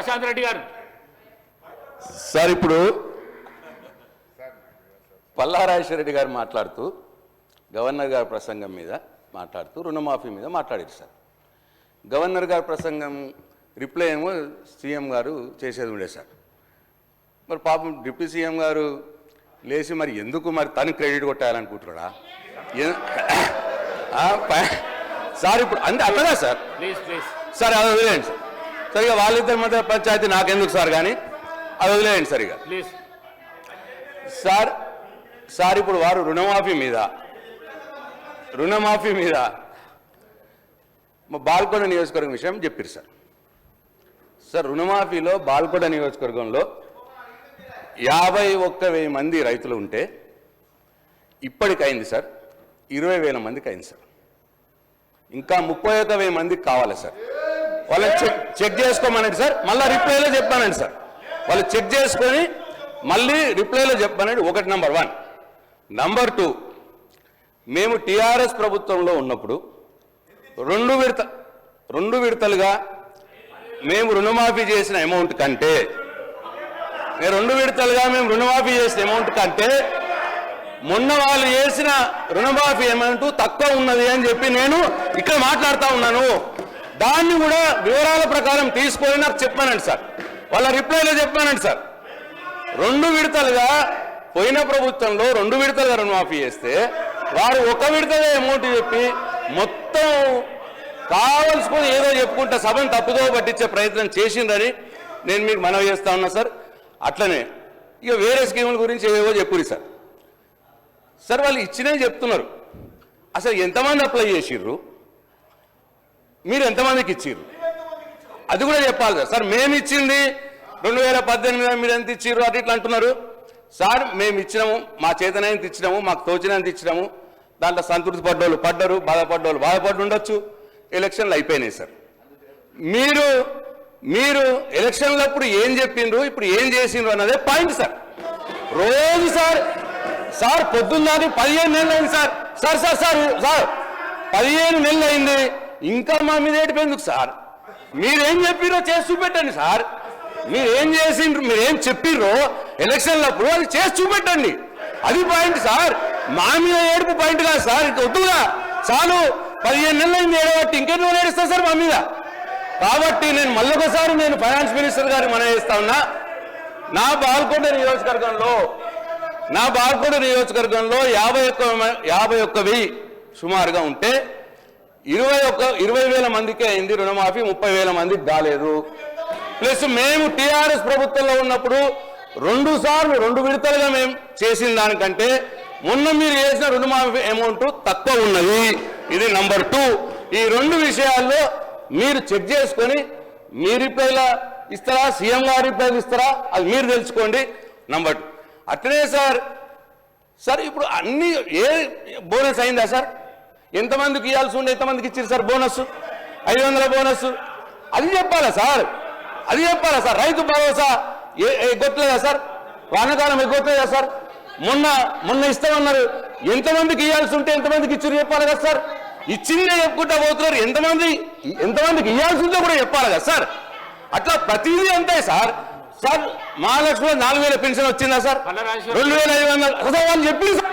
ప్రశాంత్ రెడ్డి గారు. సార్ ఇప్పుడు పల్లారాజేశ్వర రెడ్డి గారు మాట్లాడుతూ గవర్నర్ గారి ప్రసంగం మీద మాట్లాడుతూ రుణమాఫీ మీద మాట్లాడారు సార్. గవర్నర్ గారి ప్రసంగం రిప్లై ఏమో సీఎం గారు చేసేది ఉండే సార్. మరి పాపం డిప్యూటీ సీఎం గారు లేచి మరి ఎందుకు మరి తను క్రెడిట్ కొట్టాలనుకుంటున్నాడా సార్? ఇప్పుడు అంతే అట్లదా సార్? సార్ అది వదిలేయండి సార్. సరిగా వాళ్ళిద్దరి మధ్య పంచాయతీ నాకెందుకు సార్, కానీ అది వదిలేయండి సరిగా సార్. సార్ ఇప్పుడు వారు రుణమాఫీ మీద బాల్కొండ నియోజకవర్గం విషయం చెప్పారు సార్. సార్ రుణమాఫీలో బాల్కొండ నియోజకవర్గంలో 51,000 మంది రైతులు ఉంటే ఇప్పటికైంది సార్ 20,000 మందికి అయింది సార్. ఇంకా 31,000 మందికి కావాలి సార్. వాళ్ళని చెక్ చేసుకోమనండి సార్, మళ్ళీ రిప్లైలో చెప్పానండి సార్. వాళ్ళు చెక్ చేసుకొని మళ్ళీ రిప్లైలో చెప్పానండి. ఒకటి నంబర్ 1. నంబర్ 2, మేము టీఆర్ఎస్ ప్రభుత్వంలో ఉన్నప్పుడు రెండు విడతలుగా మేము రుణమాఫీ చేసిన అమౌంట్ కంటే మొన్న వాళ్ళు చేసిన రుణమాఫీ అమౌంట్ తక్కువ ఉన్నది అని చెప్పి నేను ఇక్కడ మాట్లాడుతూ ఉన్నాను. దాన్ని కూడా వివరాల ప్రకారం తీసుకొని నాకు చెప్పానండి సార్. వాళ్ళ రిప్లైలో చెప్పానండి సార్. 2 విడతలుగా పోయిన ప్రభుత్వంలో 2 విడతలుగా రుణమాఫీ చేస్తే వారు 1 విడతగా అమౌంట్ చెప్పి మొత్తం కావలసుకొని ఏదో చెప్పుకుంటే సభను తప్పుదో పట్టించే ప్రయత్నం చేసిందని నేను మీకు మనవి చేస్తా ఉన్నా సార్. అట్లనే ఇక వేరే స్కీముల గురించి ఏవో చెప్పురి సార్. సార్ వాళ్ళు ఇచ్చినవి చెప్తున్నారు. అసలు ఎంతమంది అప్లై చేసిర్రు, మీరు ఎంతమందికి ఇచ్చిర్రు అది కూడా చెప్పాలి సార్. సార్ మేము ఇచ్చింది 2018 మీరు ఎంత ఇచ్చిర్రు అటు ఇట్లా అంటున్నారు సార్. మేము ఇచ్చినాము, మా చేతనైనంత ఇచ్చినాము, మాకు తోచినంత ఇచ్చినాము. దాంట్లో సంతృప్తి పడ్డోళ్ళు పడ్డరు, బాధపడ్డోళ్ళు బాధపడి ఉండొచ్చు. ఎలక్షన్లు అయిపోయినాయి సార్. మీరు ఎలక్షన్లప్పుడు ఏం చెప్పిండ్రు, ఇప్పుడు ఏం చేసిండ్రు అన్నదే పాయింట్ సార్. రోజు సార్ పొద్దున్నది 15 నెలలు అయింది సార్. సార్ 15 నెలలు అయింది, ఇంకా మా మీద ఏడిపోయిందుకు సార్? మీరేం చెప్పిర్రో చేసి చూపెట్టండి సార్. మీరేం చేసిండ్రు, మీరేం చెప్పిర్రో ఎలక్షన్లప్పుడు అది చేసి చూపెట్టండి. అది పాయింట్ సార్. మా మీద ఏడుపు పాయింట్ కాదు సార్. ఇది వద్దుగా, చాలు. 15 నెలలు అయింది ఏడబట్టి ఇంకెన్నో ఏడుస్తా సార్ మా మీద. కాబట్టి నేను మళ్ళొకసారి ఫైనాన్స్ మినిస్టర్ గారు మనం చేస్తా ఉన్నా. నా బాల్కొండ నియోజకవర్గంలో 51,000 సుమారుగా ఉంటే 20,000 మందికే అయింది రుణమాఫీ, 30,000 మందికి కాలేదు. ప్లస్ మేము టీఆర్ఎస్ ప్రభుత్వంలో ఉన్నప్పుడు 2 సార్లు 2 విడతలుగా మేము చేసిన దానికంటే మొన్న మీరు చేసిన రుణమాఫీ అమౌంట్ తక్కువ ఉన్నది. ఇది నంబర్ 2. ఈ 2 విషయాల్లో మీరు చెక్ చేసుకొని మీ రిప్లైలా ఇస్తారా, సీఎం గారు రిప్లైలు ఇస్తారా, అది మీరు తెలుసుకోండి. నంబర్ 2 అట్లనే సార్ ఇప్పుడు అన్ని బోనస్ అయిందా సార్? ఎంతమందికి ఇవ్వాల్సి ఉండే ఎంతమందికి ఇచ్చారు సార్ బోనస్? 500 బోనస్. అది చెప్పాలా సార్? రైతు భరోసా ఎగ్గొట్టలేదా సార్? వానకాలం ఎగ్గొట్టలేదా సార్? మొన్న ఇస్తామన్నారు. ఎంతమందికి ఇవ్వాల్సి ఉంటే ఎంతమందికి ఇచ్చారు చెప్పాలి కదా సార్? ఇచ్చిందే చెప్పుకుంటా పోతున్నారు. ఎంతమందికి ఇవ్వాల్సి ఉందో కూడా చెప్పాలి కదా సార్? అట్లా ప్రతిదీ అంతే సార్. మహాలక్ష్మి 4,000 పెన్షన్ వచ్చిందా సార్? 2,500 వాళ్ళు చెప్పింది సార్.